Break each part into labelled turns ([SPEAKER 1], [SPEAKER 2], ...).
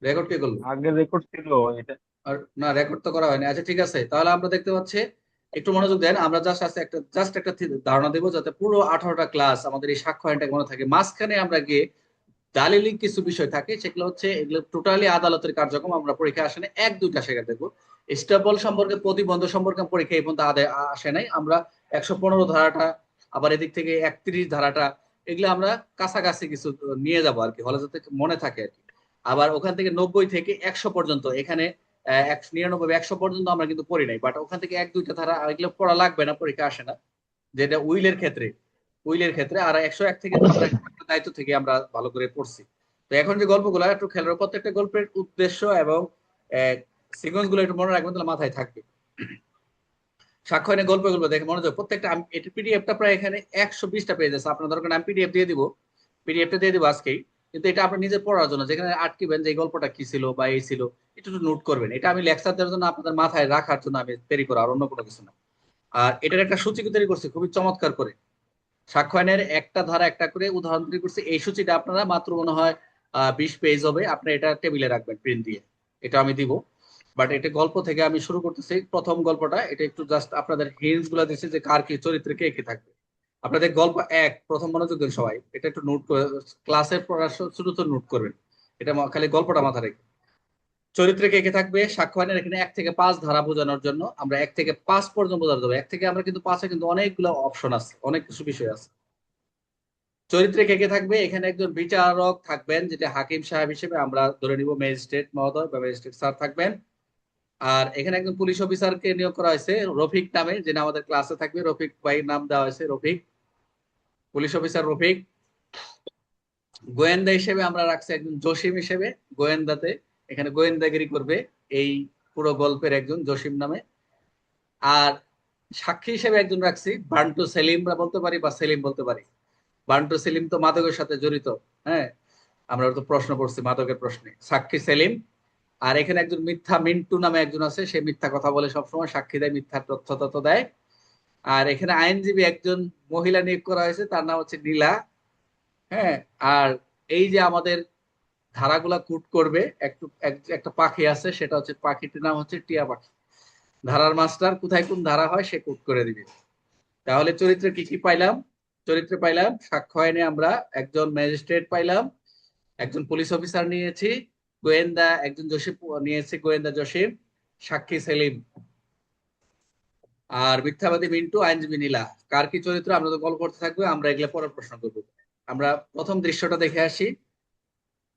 [SPEAKER 1] Record কে করলো?
[SPEAKER 2] আগে record ছিল এটা।
[SPEAKER 1] আর না, রেকর্ড তো করা হয়নি। আচ্ছা ঠিক আছে, তাহলে আমরা দেখতে পাচ্ছি, একটু মনোযোগ দেন। আমরা জাস্ট একটা ধারণা দেবো, যাতে পুরো 18টা ক্লাস আমাদের এই সাক্ষ্য আইনটা মনে থাকে। মাঝখানে আমরা গিয়ে দালিলিক কিছু বিষয় থাকে, সেগুলো হচ্ছে এগুলো টোটালি আদালতের কার্যক্রম। আমরা পরীক্ষা আসে না, এক দুইটা শেখা দেখবো। স্টেবল সম্পর্কে, প্রতিবন্ধ সম্পর্কে পরীক্ষা এই পর্যন্ত আসে নাই। আমরা 115 ধারাটা, আবার এদিক থেকে 31 ধারাটা, এগুলো আমরা কাছাকাছি কিছু নিয়ে যাবো আর কি, হলে যাতে মনে থাকে আর কি। আবার ওখান থেকে 90 থেকে 100 পর্যন্ত, এখানে 99 100 পর্যন্ত আমরা কিন্তু পড়ি নাই, বাট ওখান থেকে এক দুইটা ধারা এগুলো পড়া লাগবে না, পরীক্ষা আসে না। যেটা উইলের ক্ষেত্রে আর 101 থেকে তো আমরা একটা দায়িত্ব থেকে আমরা ভালো করে পড়ছি। তো এখন যে গল্পগুলো একটু খেয়াল রাখবো, প্রত্যেকটা গল্পের উদ্দেশ্য এবং সিকোয়েন্স গুলো একটু মনে রাখবেন, তাহলে মাথায় থাকবে। সাক্ষ্য আইনের গল্পগুলো দেখে মনোযোগ, প্রত্যেকটা এটি পিডিএফটা প্রায় এখানে 120টা পেজ আছে। আপনার দরকার আমি পিডিএফ দিয়ে দিব, পিডিএফটা দিয়ে দিব আজকেই। কিন্তু এটা আপনি নিজে পড়ার জন্য, যেখানে আটকিবেন যে এই গল্পটা কি ছিল বা এই ছিল, একটু একটু নোট করবেন। এটা আমি লেকচার দেওয়ার জন্য, আপনাদের মাথায় রাখার জন্য আমি তৈরি করা, আর অন্য কোনো কিছু না। আর এটার একটা সূচি তৈরি করছি খুবই চমৎকার করে। সাক্ষ্য আইনের একটা ধারা একটা করে উদাহরণ তৈরি করছি। এই সূচিটা আপনারা মাত্র মনে হয় 20 পেজ হবে, আপনি এটা টেবিলে রাখবেন প্রিন্ট দিয়ে। এটা আমি দিব। বাট এটা গল্প থেকে আমি শুরু করতেছি। প্রথম গল্পটা এটা একটু জাস্ট আপনাদের হিন্টস গুলা দিচ্ছে যে কার কি চরিত্রে কে কে থাকবে। আপনাদের গল্প এক, প্রথম মনোযোগ দেন সবাই, এটা একটু নোট করে ক্লাসের পড়ার শুরু তো নোট করবেন। এটা খালি গল্পটা মাথা রেখে। চরিত্রে কে কে থাকবে, সাক্ষ্য আইনের এখানে 1 থেকে 5 ধারা বোঝানোর জন্য আমরা 1 থেকে 5 পর্যন্ত বোঝাতে দেবো। এক থেকে আমরা কিন্তু 5-এ কিন্তু অনেকগুলো অপশন আছে, অনেক কিছু বিষয় আছে। চরিত্রে কে কে থাকবে, এখানে একজন বিচারক থাকবেন, যেটা হাকিম সাহেব হিসেবে আমরা ধরে নিব, ম্যাজিস্ট্রেট মহোদয় বা ম্যাজিস্ট্রেট স্যার থাকবেন। আর এখানে একজন পুলিশ অফিসারকে নিয়োগ করা হয়েছে রফিক নামে, যিনি আমাদের ক্লাসে থাকবে। রফিক ভাই নাম দেওয়া হয়েছে, রফিক, পুলিশ অফিসার রফিক। গোয়েন্দা হিসেবে আমরা রাখছি একজন জসিম হিসেবে, গোয়েন্দাতে এখানে গোয়েন্দাগিরি করবে এই পুরো গল্পের একজন জসিম নামে। আর সাক্ষী হিসেবে একজন রাখছি বান্টু সেলিমরা বলতে পারি বা সেলিম বলতে পারি। বান্টু সেলিম তো মাদকের সাথে জড়িত। হ্যাঁ, আমরা তো প্রশ্ন করছি মাদকের প্রশ্নে, সাক্ষী সেলিম। আর এখানে একজন মিথ্যা মিন্টু নামে একজন আছে, সে মিথ্যা কথা বলে সবসময়, সাক্ষী দেয়, মিথ্যা তথ্য তথ্য দেয়। আর এখানে আইনজীবী একজন মহিলা নিয়োগ করা হয়েছে, তার নাম হচ্ছে নীলা। হ্যাঁ। আর এই যে আমাদের ধারাগুলা কুট করবে, একটা পাখি আছে, সেটা হচ্ছে, পাখিটির নাম হচ্ছে টিয়া পাখি। ধারার মাস্টার, কোথায় কোন ধারা হয় সে কুট করে দিবে। তাহলে চরিত্রে কি কি পাইলাম? চরিত্রে পাইলাম সাক্ষ্য আইনে আমরা একজন ম্যাজিস্ট্রেট পাইলাম, একজন পুলিশ অফিসার নিয়েছি, গোয়েন্দা একজন জসিম নিয়েছি, গোয়েন্দা জসিম, সাক্ষী সেলিম, আর মিথ্যাবাদী মিন্টু, আইনজীবী নীলা। কার কি চরিত্র আমরা তো গল্প করতে থাকবে, আমরা এগুলা পরের প্রশ্ন করবো। আমরা প্রথম দৃশ্যটা দেখে আসি।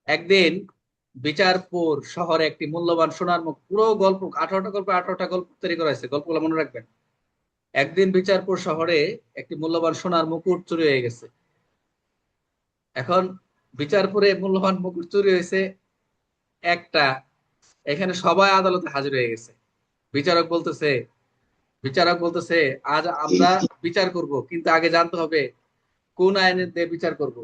[SPEAKER 1] একদিন বিচারপুর শহরে একটি মূল্যবান সোনার মুখ, পুরো গল্প 18টা গল্প তৈরি করা হয়েছে, গল্পগুলো মনে রাখবেন। একদিন বিচারপুর শহরে একটি মূল্যবান সোনার মুকুট চুরি হয়ে গেছে। এখন বিচারপুরে মূল্যবান মুকুট চুরি হয়েছে একটা, এখানে সবাই আদালতে হাজির হয়ে গেছে। বিচারক বলতেছে বিচারক বলতেছে আজ আমরা বিচার করব, কিন্তু আগে জানতে হবে কোন আইনে দিয়ে বিচার করব।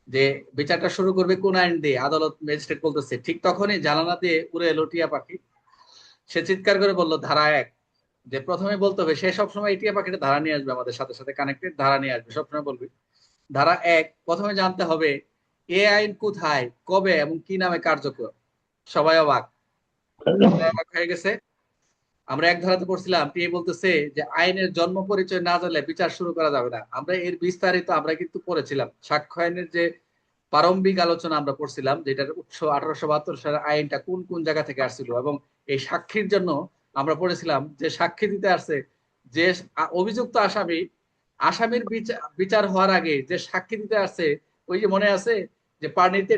[SPEAKER 1] যে বিচারটা শুরু করবে কোন আইন দিয়ে, আদালত ম্যাজিস্ট্রেট বলতেছে। ঠিক তখনই জানালা দিয়ে উড়ে এলো টিয়া পাখি। সে চিৎকার করে বলল, ধারা এক। যে প্রথমে বলতে হবে, সে সবসময় এই টিয়া পাখিটা ধারা নিয়ে আসবে, আমাদের সাথে সাথে কানেক্টেড ধারা নিয়ে আসবে, সবসময় বলবে। ধারা এক, প্রথমে জানতে হবে এ আইন কোথায়, কবে এবং কি নামে কার্যকর। সবাই অবাক, সবাই অবাক হয়ে গেছে। আমরা এক ধারাতে পড়ছিলাম, টিএ বলতেছে যে আইনের জন্ম পরিচয় না জানলে বিচার শুরু করা যাবে না। আমরা এর বিস্তারিত আমরা কিন্তু পড়েছিলাম, সাক্ষ্য আইনের যে প্রারম্ভিক আলোচনা আমরা পড়ছিলাম, যেটার উৎস 1872 সালের আইনটা কোন কোন জায়গা থেকে আসছিল। এবং এই সাক্ষীর জন্য আমরা পড়েছিলাম যে সাক্ষী দিতে আসছে যে অভিযুক্ত আসামি, আসামির বিচার বিচার হওয়ার আগে যে সাক্ষী দিতে আসছে, ওই যে মনে আছে যে পানিতে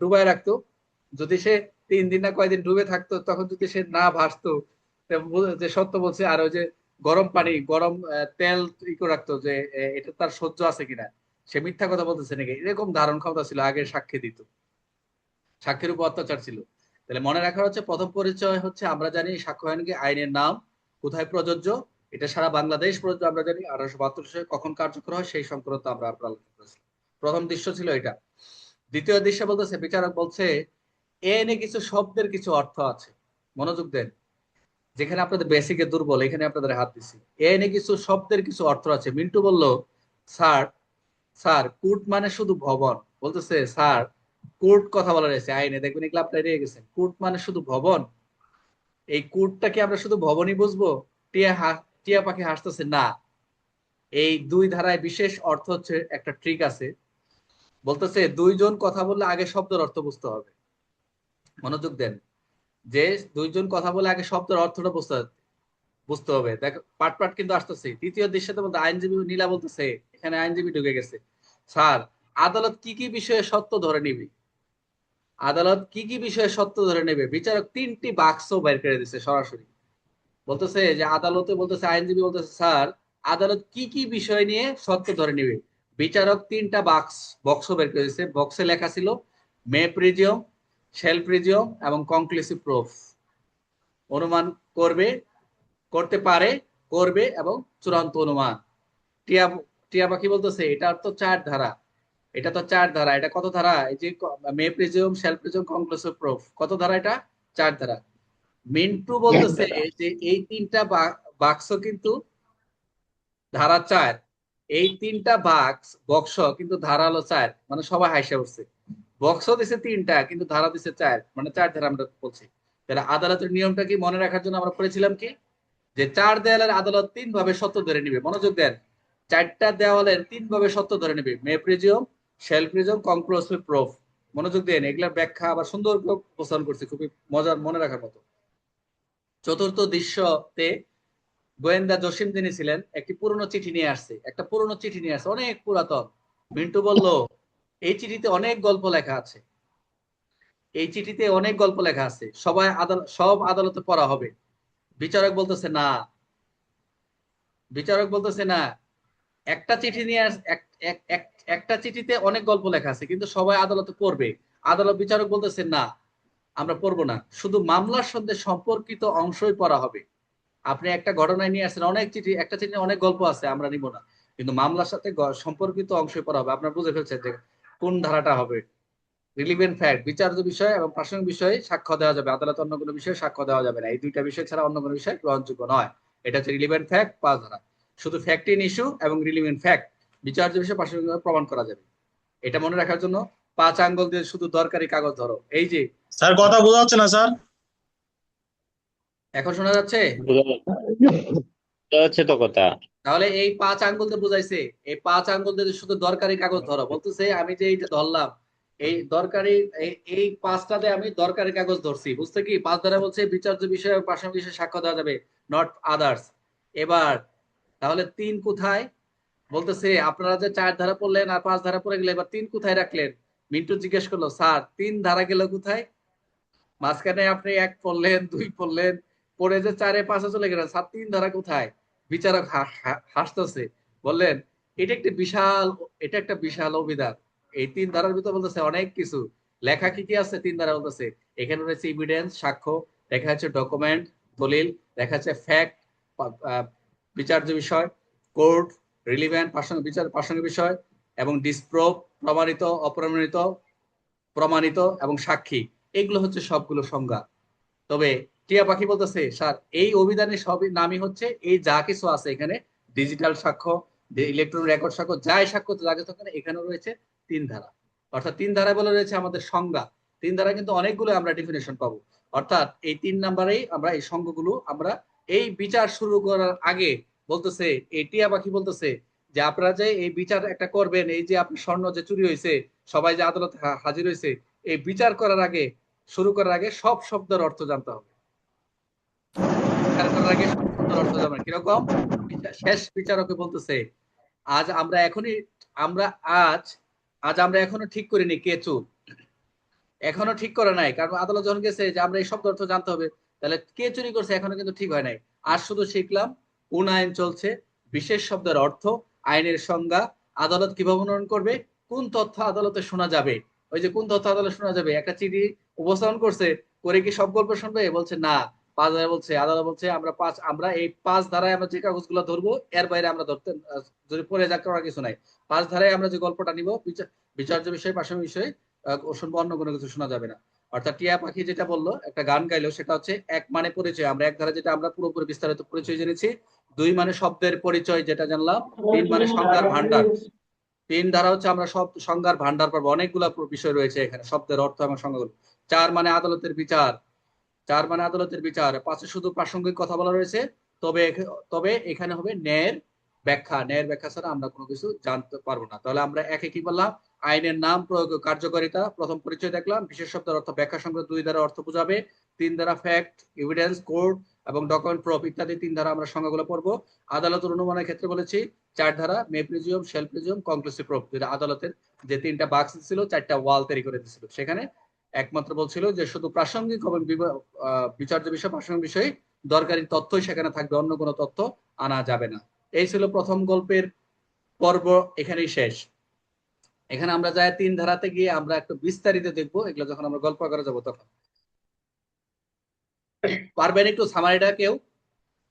[SPEAKER 1] ডুবায় রাখতো, যদি সে 3 দিন না কয়দিন ডুবে থাকতো, তখন যদি সে না ভাসতো, যে সত্য বলছে। আর ওই যে গরম পানি, গরম তেল ই করে রাখতো, যে এটা তার সহ্য আছে কিনা, সে মিথ্যা কথা বলতেছে নাকি, এরকম ধারণ ক্ষমতা ছিল, আগে সাক্ষী দিত, সাক্ষীর উপর অত্যাচার ছিল। তাহলে মনে রাখা হচ্ছে, প্রথম পরিচয় হচ্ছে আমরা জানি সাক্ষ্য আইনকে আইনের নাম, কোথায় প্রযোজ্য, এটা সারা বাংলাদেশ প্রযোজ্য আমরা জানি। 1872 সালে কখন কার্যকর হয় সেই সংক্রান্ত আমরা আলোচনা করেছি। প্রথম দৃশ্য ছিল এটা। দ্বিতীয় দৃশ্য বলতেছে, বিচারক বলছে এ আইনে কিছু শব্দের কিছু অর্থ আছে। মনোযোগ দেন, যেখানে আপনাদের বেসিকে দুর্বল, এখানে আপনাদের হাত দিছি। এ আইনে কিছু শব্দের কিছু অর্থ আছে। মিন্টু বলল, স্যার, স্যার কুট মানে শুধু ভবন। বলতেছে, স্যার কোর্ট কথা বলা রয়েছে আইনে, দেখবেন এগুলো আপনার রয়ে গেছে। কোর্ট মানে শুধু ভবন? এই কোর্টটাকে আমরা শুধু ভবনই বুঝবো? টিয়া পাখি হাসতেছে না। এই দুই ধারায় বিশেষ অর্থ হচ্ছে, একটা ট্রিক আছে, বলতেছে দুইজন কথা বললে আগে শব্দের অর্থ বুঝতে হবে। মনোযোগ দেন, যে দুইজন কথা বলে আগে শব্দের অর্থটা বুঝতে হবে। দেখো পাট পাট কিন্তু আসতেছে। তৃতীয় দৃশ্যতে বলতে আইনজীবী নীলা বলতেছে, এখানে আইনজীবী ঢুকে গেছে, স্যার আদালত কি কি বিষয়ে সত্য ধরে নিবি? আদালত কি কি বিষয়ে সত্য ধরে নেবে? বিচারক তিনটি বাক্স বের করে দিচ্ছে সরাসরি। বলতেছে যে আদালতে বলতেছে, আইনজীবী বলতেছে, স্যার আদালত কি কি বিষয় নিয়ে সত্য ধরে নেবে? বিচারক তিনটা বক্স বের করে দিচ্ছে। বক্সে লেখা ছিল মে প্রিজিয়াম, শেল প্রিজিয়াম এবং কনক্লুসিভ প্রুফ। অনুমান করবে, করতে পারে, করবে এবং চূড়ান্ত অনুমান। টিয়া টিয়া পাখি বলতেছে এটা তো চার ধারা। এটা তো চার ধারা। এটা কত ধারা? এই যে মে প্রিজিয়াম, শেল প্রিজিয়াম, কনক্লুসিভ প্রুফ, কত ধারা এটা? চার ধারা। মিন্টু বলতেছে যে এই তিনটা বাক্স কিন্তু ধারা চার। এই তিনটা বক্স কিন্তু ধারা হলো চার, মানে সবাই হাইসা উঠছে। বক্স দিছে তিনটা কিন্তু ধারা দিছে চার, মানে চার ধারা আমরা বলছি। তাহলে আদালতের নিয়মটা কি মনে রাখার জন্য আমরা পড়েছিলাম কি, যে চার দেয়ালের আদালত তিন ভাবে সত্য ধরে নিবে। মনোযোগ দেন, চারটা দেওয়ালের তিন ভাবে সত্য ধরে নিবে, মে প্রিজিয়াম, শেল প্রিজিয়াম, কনক্লুসিভ প্রুফ। মনোযোগ দেন, এগুলার ব্যাখ্যা আবার সুন্দর করে উপস্থাপন করছি, খুবই মজার, মনে রাখার মতো। চতুর্থ দৃশ্যতে গোয়েন্দা জসিম যিনি ছিলেন একটি পুরনো চিঠি নিয়ে আসছে, একটা পুরনো চিঠি নিয়ে আসছে, অনেক পুরাতন। মিন্টু বলল এই চিঠিতে অনেক গল্প লেখা আছে, এই চিঠিতে অনেক গল্প লেখা আছে, সব আদালতে পড়া হবে। বিচারক বলতেছে না, বিচারক বলতেছে না, একটা চিঠি নিয়ে একটা চিঠিতে অনেক গল্প লেখা আছে কিন্তু সবাই আদালতে পড়বে। বিচারক বলতেছে না, আমরা পড়বো না, শুধু মামলার সাথে সম্পর্কিত অংশই পড়া হবে। আপনি একটা ঘটনায় নিয়ে আসেন অনেক চিঠি, একটা চিঠি অনেক গল্প আছে, আমরা নিব না, কিন্তু মামলার সাথে সম্পর্কিত অংশই পড়া হবে। আপনার বুঝে ফেলছেন যে কোন ধারাটা হবে। রিলিভেন্ট ফ্যাক্ট, বিচার্য বিষয় এবং প্রাসঙ্গিক বিষয়ে সাক্ষ্য দেওয়া যাবে, আদালতে অন্য কোনো বিষয়ে সাক্ষ্য দেওয়া যাবে না। এই দুইটা বিষয় ছাড়া অন্য কোনো বিষয় গ্রহণযোগ্য নয়। এটা হচ্ছে রিলিভেন্ট ফ্যাক্ট, 5 ধারা। শুধু ফ্যাক্ট ইন ইস্যু এবং রিলিভেন্ট ফ্যাক্ট, বিচার্য বিষয় প্রাসঙ্গিকভাবে প্রমাণ করা যাবে। এটা মনে রাখার জন্য 5 আঙ্গুল দিয়ে শুধু দরকারি কাগজ ধরো। এই যে
[SPEAKER 2] স্যার কথা বোঝা যাচ্ছে না স্যার।
[SPEAKER 1] এখন শোনা যাচ্ছে?
[SPEAKER 3] বোঝা যাচ্ছে তো কথা।
[SPEAKER 1] তাহলে এই 5 আঙ্গুল দিয়ে বুঝাইছে, এই 5 আঙ্গুল দিয়ে শুধু দরকারি কাগজ ধরো। বলতেছে আমি যে এইটা ধরলাম, এই দরকারি, এই পাঁচটাতে আমি দরকারি কাগজ ধরছি। বুঝতে কি 5 দ্বারা বলছে বিচার্য বিষয় ও প্রাসঙ্গিক বিষয়ে সাক্ষ্য দেওয়া যাবে, নট আদার্স। এবার তাহলে 3 কোথায়? বলতেছে আপনারা যে 4 ধারা পড়লেন আর 5 ধারা পড়ে গেলে, এবার 3 কোথায় রাখলেন? মিন্টু জিজ্ঞেস করলো, স্যার 3 ধারা গেল কোথায়? মাঝখানে আপনি 1 পড়লেন, 2 পড়লেন, পড়ে যে 4-এ 5-এ চলে গেলেন, স্যার 3 ধারা কোথায়? বিচারক হাসতেছে, বললেন এটা একটা বিশাল অভিধান। এই 3 ধারার ভিতর বলতেছে অনেক কিছু লেখা। কি কি আছে 3 ধারা? বলতেছে এখানে রয়েছে এভিডেন্স, সাক্ষ্য, লেখা আছে ডকুমেন্ট, দলিল, লেখা আছে ফ্যাক্ট, বিচার্য বিষয়, কোর্ট, রিলিভেন্ট, প্রাসঙ্গিক বিষয় এবং ডিসপ্রুভ, প্রমাণিত, অপ্রমাণিত, প্রমাণিত এবং সাক্ষী। এগুলো হচ্ছে সবগুলো সংজ্ঞা। তবে টিয়া পাখি বলতেছে, স্যার এই অভিধানের সবই নামই হচ্ছে এই যা কিছু আছে এখানে, ডিজিটাল সাক্ষ্য, ইলেকট্রনিক রেকর্ড সাক্ষ্য, যাই সাক্ষ্য যা কিছু এখানে, এখানেও রয়েছে 3 ধারা। অর্থাৎ 3 ধারা বলে রয়েছে আমাদের সংজ্ঞা। 3 ধারা কিন্তু অনেকগুলো আমরা ডেফিনেশন পাবো। অর্থাৎ এই 3 নাম্বারেই আমরা এই সংজ্ঞাগুলো আমরা এই বিচার শুরু করার আগে বলতেছে, এই টিয়া পাখি বলতেছে যে আপনারা যে এই বিচার একটা করবেন, এই যে আপনার স্বর্ণ যে চুরি হয়েছে, সবাই যে আদালতে হাজির হয়েছে, এই বিচার করার আগে, শুরু করার আগে সব শব্দের অর্থ জানতে হবে। বিচার করার আগে সব শব্দের অর্থ জানবেন। কিরকম? শেষ বিচারকে বলতেছে, আজ আমরা এখনই আমরা আজ আজ আমরা এখনো ঠিক করিনি কে চোর। এখনো ঠিক করে নাই, কারণ আদালত যখন গেছে যে আমরা এই শব্দ অর্থ জানতে হবে, তাহলে কে চুরি করছে এখনো কিন্তু ঠিক হয় নাই। আর শুধু শিখলাম কোন আইন চলছে, বিশেষ শব্দের অর্থ, আইনের সংজ্ঞা, আদালত কিভাবে উন্নয়ন করবে, কোন তথ্য আদালতে শোনা যাবে। ওই যে কোন তথ্য আদালতে শোনা যাবে, একটা চিঠি উপস্থাপন করছে, করে কি সব গল্প শুনবে? বলছে না। 5 ধারা বলছে, আদালত বলছে আমরা এই 5 ধারায় আমরা যে কাগজগুলো ধরবো, এর বাইরে আমরা ধরতে যদি পড়ে যাক করার কিছু নাই। 5 ধারায় আমরা যে গল্পটা নিব, বিচার্য বিষয়, প্রাসঙ্গিক বিষয় শুনবো, অন্য কোনো কিছু শোনা যাবে না। অর্থাৎ টিয়া পাখি যেটা বললো, একটা গান গাইলো, সেটা হচ্ছে এক মানে পরিচয়। আমরা এক ধারা যেটা আমরা পুরোপুরি বিস্তারিত পরিচয় জেনেছি, 2 মানে শব্দের পরিচয় যেটা জানলাম, 3 মানে সংজ্ঞার ভান্ডার, তিন ধারা হচ্ছে আমরা সব সংজ্ঞার ভান্ডার পাবো, অনেকগুলা বিষয় রয়েছে এখানে, শব্দের অর্থ এবং সংজ্ঞাগুলো। চার মানে আদালতের বিচার, চার মানে আদালতের বিচার। পাঁচে শুধু প্রাসঙ্গিক কথা বলা রয়েছে, তবে তবে এখানে হবে ন্যায়ের ব্যাখ্যা, ন্যায়ের ব্যাখ্যা ছাড়া আমরা কোনো কিছু জানতে পারবো না। তাহলে আমরা একে কি বললাম, আইনের নাম, প্রয়োগ, কার্যকারিতা, প্রথম পরিচয় দেখলাম, বিশেষ শব্দের অর্থ, ব্যাখ্যা সংক্রান্ত দুই দ্বারা অর্থ বোঝাবে, তিন দ্বারা ফ্যাক্ট, এভিডেন্স, কোর্ট এবং ডকুমেন্ট প্রুফ ইত্যাদি তিন ধারা আমরা সংজ্ঞাগুলো পড়বো। আদালতের অনুমানের ক্ষেত্রে বলেছি চার ধারা, may presume, shall presume, conclusive proof. যেটা আদালতের যে তিনটা বাক্স ছিল, চারটা ওয়াল তৈরি করে দিয়েছিল, সেখানে একমাত্র বলছিল যে শুধু প্রাসঙ্গিক এবং বিচার্য বিষয়, প্রাসঙ্গিক বিষয়ে দরকারি তথ্যই সেখানে থাকবে, অন্য কোনো তথ্য আনা যাবে না। এই ছিল প্রথম গল্পের পর্ব, এখানেই শেষ। এখানে আমরা যাই তিন ধারাতে গিয়ে আমরা একটু বিস্তারিত দেখবো, এগুলো যখন আমরা গল্প করে যাবো তখন। পারবেন একটু সামারিটা কেউ?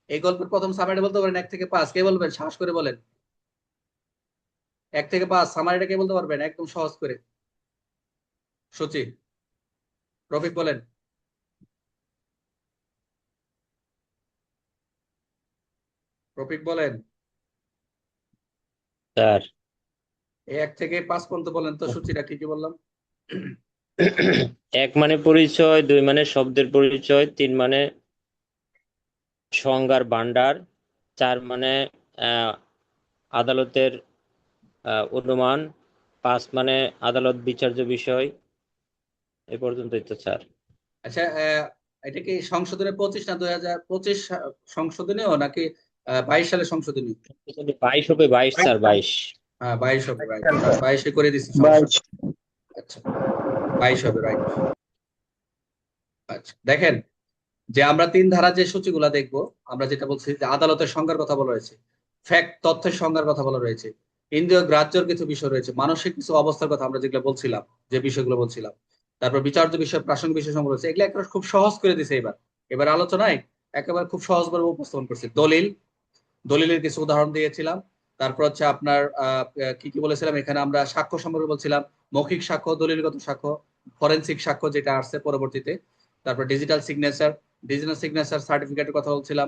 [SPEAKER 1] এই গল্পের প্রথম সামারিটা বলতে পারেন 1 থেকে 5? কে বলবেন, সাহস করে বলেন। 1 থেকে 5 সামারিটা কে বলতে পারবেন একদম সহজ করে? সূচি, রফিক বলেন। রফিক বলেন।
[SPEAKER 3] স্যার,
[SPEAKER 1] এই 1 থেকে 5 পর্যন্ত বলেন তো, সূচিটা কি কি বললাম?
[SPEAKER 3] এক মানে পরিচয়, দুই মানে শব্দের পরিচয়, তিন মানে সংজ্ঞার ভান্ডার, চার মানে আদালতের অনুমান, পাঁচ মানে আদালত বিচার্য বিষয়। এ পর্যন্তই তো স্যার।
[SPEAKER 1] আচ্ছা, এটা কি সংশোধনের 25 না 2025 সংশোধনীয় নাকি 22 সালের সংশোধনী?
[SPEAKER 3] 22 হবে, 22 স্যার, 22।
[SPEAKER 1] হ্যাঁ 22 হবে, রাইট। 22 করে দিচ্ছি, সমস্যা
[SPEAKER 2] বাইশ।
[SPEAKER 1] নেই। আচ্ছা 22 হবে, রাইট। আচ্ছা দেখেন, যে আমরা তিন ধারা যে সূচিগুলা দেখবো, আমরা যেটা বলছি যে আদালতের সংজ্ঞার কথা বলা রয়েছে, ফ্যাক্ট তথ্যের সংজ্ঞার কথা বলা রয়েছে, ইন্দ্রিয় গ্রাহ্যের কিছু বিষয় রয়েছে, মানসিক কিছু অবস্থার কথা আমরা যেগুলো বলছিলাম, যে বিষয়গুলো বলছিলাম, তারপর বিচার্য বিষয়, প্রাসঙ্গিক বিষয় সম্পর্কে রয়েছে, এগুলো একটা খুব সহজ করে দিছে। এবার এবার আলোচনায় একেবারে খুব সহজভাবে উপস্থাপন করছি। দলিল, দলিলের কিছু উদাহরণ দিয়েছিলাম। তারপর হচ্ছে আপনার কি কি বলেছিলাম, এখানে আমরা সাক্ষ্য সম্পর্কে বলছিলাম, মৌখিক সাক্ষ্য, দলিলগত সাক্ষ্য, ফরেনসিক সাক্ষ্য যেটা আসছে পরবর্তীতে, তারপর ডিজিটাল সিগনেচার, ডিজিটাল সিগনেচার সার্টিফিকেটের কথা বলছিলাম,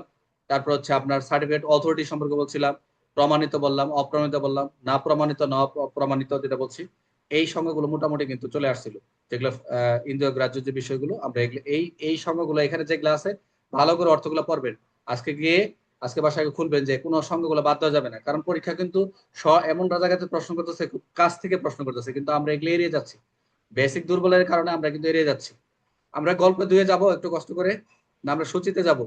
[SPEAKER 1] তারপর হচ্ছে আপনার সার্টিফিকেট অথরিটি সম্পর্কে বলছিলাম, প্রমাণিত বললাম, অপ্রমাণিত বললাম, না প্রমাণিত না অপ্রমাণিত যেটা বলছি। এই সংজ্ঞাগুলো মোটামুটি কিন্তু চলে আসছিল, যেগুলো ইন্দ্রিয় গ্রাহ্য যে বিষয়গুলো, আমরা এগুলো এই সংজ্ঞাগুলো এখানে যেগুলো আছে ভালো করে অর্থগুলো পড়বেন। আজকে গিয়ে আজকে বাসায় খুলবেন, যে কোনো সংখ্যাগুলো বাদ দেওয়া যাবে না, কারণ পরীক্ষা কিন্তু এমন জায়গাতে প্রশ্ন করতেছে, খুব কাছ থেকে প্রশ্ন করতেছে, কিন্তু আমরা এগুলো এড়িয়ে যাচ্ছি, বেসিক দুর্বলের কারণে আমরা কিন্তু এড়িয়ে যাচ্ছি। আমরা গল্পে দুয়ে যাব একটু কষ্ট করে, না আমরা সূচিতে যাব?